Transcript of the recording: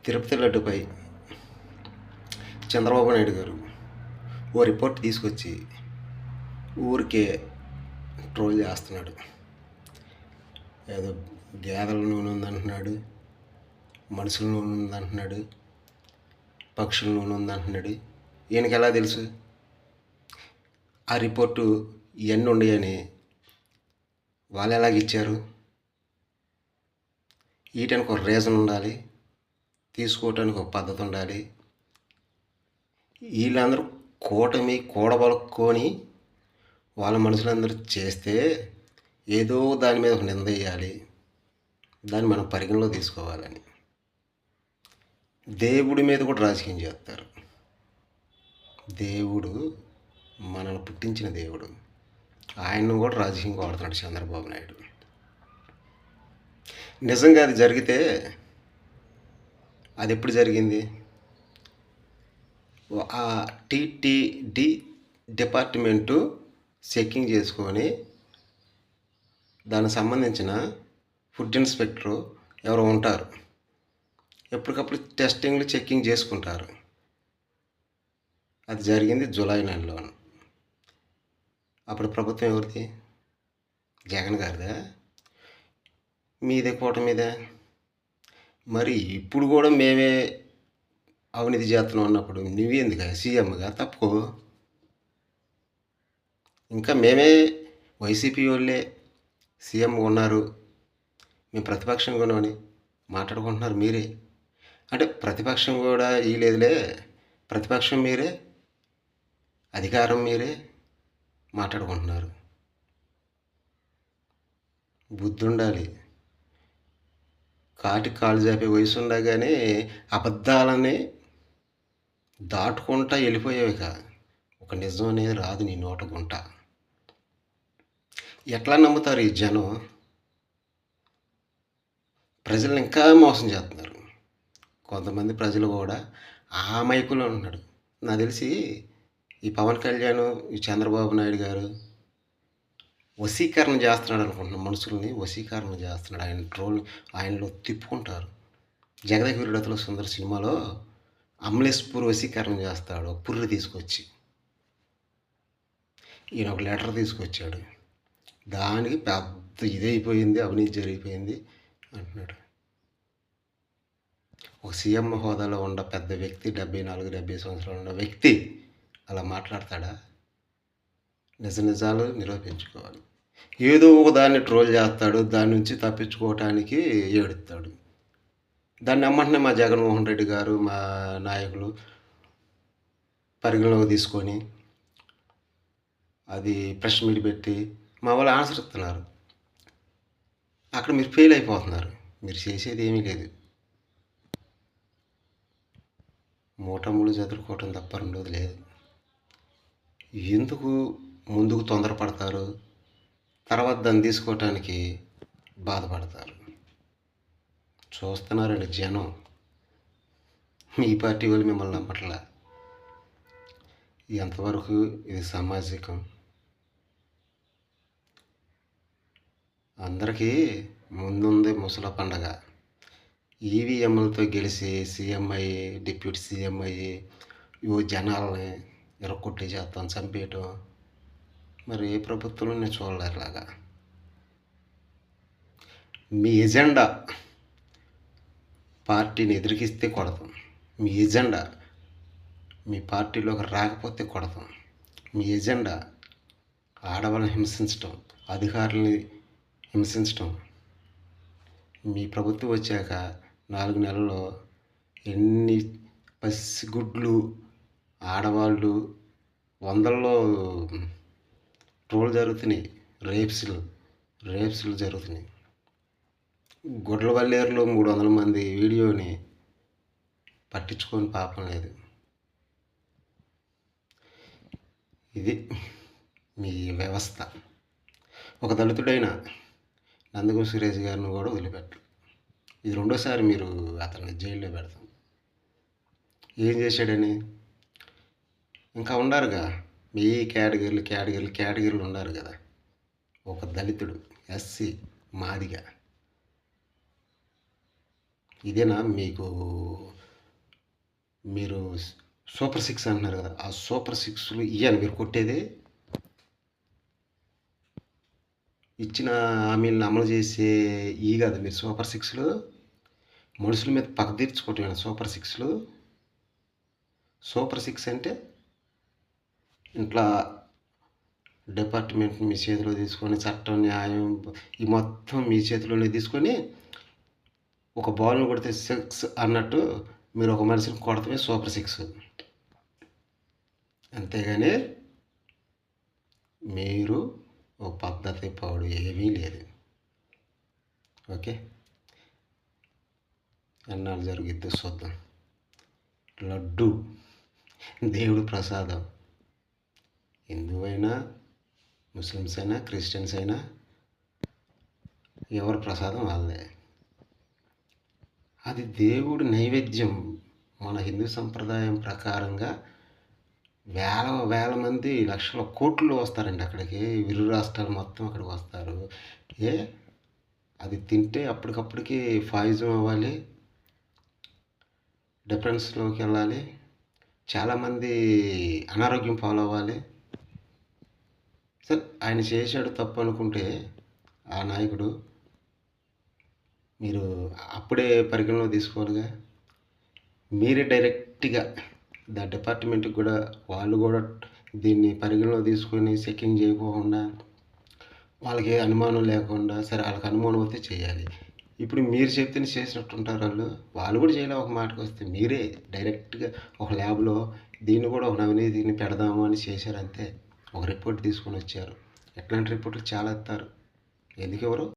తిరుపతి లడ్డుపై చంద్రబాబు నాయుడు గారు ఓ రిపోర్ట్ తీసుకొచ్చి ఊరికే ట్రోల్ చేస్తున్నాడు. ఏదో గేదెల నూనె ఉందంటున్నాడు, మనుషుల నూనె ఉందంటున్నాడు, పక్షుల నూనె ఉందంటున్నాడు. ఈయనకి ఎలా తెలుసు ఆ రిపోర్టు ఇవన్నీ ఉండయని? వాళ్ళు ఎలాగిచ్చారు? వీటానికి ఒక రీజన్ ఉండాలి, తీసుకోవటానికి ఒక పద్ధతి ఉండాలి. వీళ్ళందరూ కూడబలుక్కొని వాళ్ళ మనుషులందరూ చేస్తే ఏదో దాని మీద ఒక నింద వేయాలి, దాన్ని మనం పరిగణలో తీసుకోవాలని. దేవుడి మీద కూడా రాజకీయం చేస్తారు. దేవుడు మనల్ని పుట్టించిన దేవుడు, ఆయన్ను కూడా రాజకీయంగా వాడుతున్నాడు చంద్రబాబు నాయుడు. నిజంగా అది జరిగితే అది ఎప్పుడు జరిగింది? ఆ టీటీడీ డిపార్ట్మెంటు చెక్కింగ్ చేసుకొని దానికి సంబంధించిన ఫుడ్ ఇన్స్పెక్టరు ఎవరో ఉంటారు, ఎప్పటికప్పుడు టెస్టింగ్లు చెక్కింగ్ చేసుకుంటారు. అది జరిగింది జూలై నెలలో. అప్పుడు ప్రభుత్వం ఎవరిది? జగన్ గారిదా? మీదే కూటమిదే? మరి ఇప్పుడు కూడా మేమే అవినీతి చేస్తున్నాం అన్నప్పుడు నువ్వేందుకు సీఎంగా తప్పుకో. ఇంకా మేమే వైసీపీ వాళ్ళే సీఎంగా ఉన్నారు, మేము ప్రతిపక్షంగా ఉన్నామని మాట్లాడుకుంటున్నారు మీరే. అంటే ప్రతిపక్షం కూడా ఈ లేదులే, ప్రతిపక్షం మీరే, అధికారం మీరే మాట్లాడుకుంటున్నారు. బుద్ధి ఉండాలి. కాటికి కాళ్ళు చాపే వయసు ఉండగానే అబద్ధాలని దాటుకుంటా వెళ్ళిపోయేవిక. ఒక నిజం అనేది రాదు నీ నోట గుంట. ఎట్లా నమ్ముతారు ఈ జనం? ప్రజలను ఇంకా మోసం చేస్తున్నారు. కొంతమంది ప్రజలు కూడా ఆ మైకులో ఉంటున్నాడు. నాకు తెలిసి ఈ పవన్ కళ్యాణ్, ఈ చంద్రబాబు నాయుడు గారు వశీకరణ చేస్తున్నాడు అనుకుంటున్నాను. మనుషుల్ని వశీకరణ చేస్తున్నాడు. ఆయన ట్రోల్ ఆయనలో తిప్పుకుంటారు. జగదేక వీరుడతల సుందర సినిమాలో అమలేష్పూర్ వశీకరణ చేస్తాడు, పుర్రి తీసుకొచ్చి. ఈయన ఒక లెటర్ తీసుకొచ్చాడు, దానికి పెద్ద ఇదైపోయింది, అవినీతి జరిగిపోయింది అంటున్నాడు. ఒక సీఎం హోదాలో ఉన్న పెద్ద వ్యక్తి, 74-70 సంవత్సరాలు ఉన్న వ్యక్తి అలా మాట్లాడతాడా? నిజాలు నిరూపించుకోవాలి. ఏదో ఒక దాన్ని ట్రోల్ చేస్తాడు, దాని నుంచి తప్పించుకోవటానికి ఏడుస్తాడు. దాన్ని నమ్మంటనే మా జగన్మోహన్ రెడ్డి గారు, మా నాయకులు పరిగణలోకి తీసుకొని అది ప్రెస్ మీట్ పెట్టి మా వాళ్ళు ఆన్సర్ ఇస్తున్నారు. అక్కడ మీరు ఫెయిల్ అయిపోతున్నారు. మీరు చేసేది ఏమీ లేదు, మూటములు చదువుకోవటం తప్ప రెండోది లేదు. ఎందుకు ముందుకు తొందరపడతారు, తర్వాత దాన్ని తీసుకోవటానికి బాధపడతారు. చూస్తున్నారండి జనం, మీ పార్టీ వాళ్ళు మిమ్మల్ని నమ్మట్లా. ఎంతవరకు ఇది సామాజికం? అందరికీ ముందుంది ముసల పండగ. ఈవీఎంలతో గెలిచి సీఎం అయ్యి, డిప్యూటీ సీఎం అయ్యి జనాలని ఎరక్కొట్టి చేస్తాం, చంపేయటం. మరి ఏ ప్రభుత్వంలో నేను చూడలేరులాగా. మీ ఎజెండా పార్టీని ఎదిరికిస్తే కొడతాం, మీ ఎజెండా మీ పార్టీలోకి రాకపోతే కొడతాం. మీ ఎజెండా ఆడవాళ్ళని హింసించటం, అధికారులని హింసించటం. మీ ప్రభుత్వం వచ్చాక 4 నెలల్లో ఎన్ని పసిగుడ్లు ఆడవాళ్ళు వందల్లో ట్రోల్ జరుగుతున్నాయి, రేప్స్లు జరుగుతున్నాయి. గుడ్లవల్లేరులో 300 మంది వీడియోని పట్టించుకొని పాపం లేదు. ఇది మీ వ్యవస్థ. ఒక దళితుడైన నందమూరి సురేష్ గారిని కూడా వదిలిపెట్టరు. ఇది రెండోసారి మీరు అతన్ని జైల్లో పెడతాం. ఏం చేశాడని? ఇంకా ఉండారుగా మీ కేటగిరీలు ఉన్నారు కదా. ఒక దళితుడు, ఎస్సీ, మాదిగ, ఇదేనా మీకు మీరు సూపర్ సిక్స్ అంటున్నారు కదా, ఆ సూపర్ సిక్స్లు ఇయ్యాలి మీరు కొట్టేది. ఇచ్చిన హామీలను అమలు చేసే కాదు మీరు సూపర్ సిక్స్లు. మనుషుల మీద పగ తీర్చుకోవటమేనా సూపర్ సిక్స్లు? సూపర్ సిక్స్ అంటే ఇట్లా డిపార్ట్మెంట్ మీ చేతిలో తీసుకొని, చట్టం, న్యాయం ఈ మొత్తం మీ చేతిలోనే తీసుకొని, ఒక బాల్ను కొడితే సిక్స్ అన్నట్టు మీరు ఒక మనిషిని కొడతమే సూపర్ సిక్స్. అంతేగాని మీరు ఒక పద్ధతి పాడు ఏమీ లేదు. ఓకే, ఎన్నాళ్ళు జరుగుద్దో చూద్దాం. లడ్డు దేవుడు ప్రసాదం. హిందువైనా, ముస్లిమ్స్ అయినా, క్రిస్టియన్స్ అయినా ఎవరి ప్రసాదం వాళ్ళదే. అది దేవుడి నైవేద్యం. మన హిందూ సంప్రదాయం ప్రకారంగా వేల వేల మంది, లక్షల కోట్లు వస్తారండి అక్కడికి. ఇరు రాష్ట్రాలు మొత్తం అక్కడికి వస్తారు. అది తింటే అప్పటికప్పటికి పాయిజన్ అవ్వాలి, డిఫరెన్స్లోకి వెళ్ళాలి, చాలామంది అనారోగ్యం పాలవ్వాలి. సరే, ఆయన చేశాడు తప్పు అనుకుంటే ఆ నాయకుడు, మీరు అప్పుడే పరిగణలో తీసుకోవాలిగా. మీరే డైరెక్ట్గా డిపార్ట్మెంట్కి కూడా, వాళ్ళు కూడా దీన్ని పరిగణలో తీసుకొని చెకింగ్ చేయకుండా, వాళ్ళకి ఏ అనుమానం లేకుండా, సరే వాళ్ళకి అనుమానం వస్తే చేయాలి. ఇప్పుడు మీరు చెప్తేనే చేసినట్టుంటారు వాళ్ళు కూడా చేయలే. ఒక మాటకు వస్తే మీరే డైరెక్ట్గా ఒక ల్యాబ్లో దీన్ని కూడా ఒక అవినీతిని పెడదాము అని చేశారు అంతే. ఒక రిపోర్ట్ తీసుకొని వచ్చారు. ఎట్లాంటి రిపోర్ట్లు చాలా ఇస్తారు. ఎందుకు ఎవరు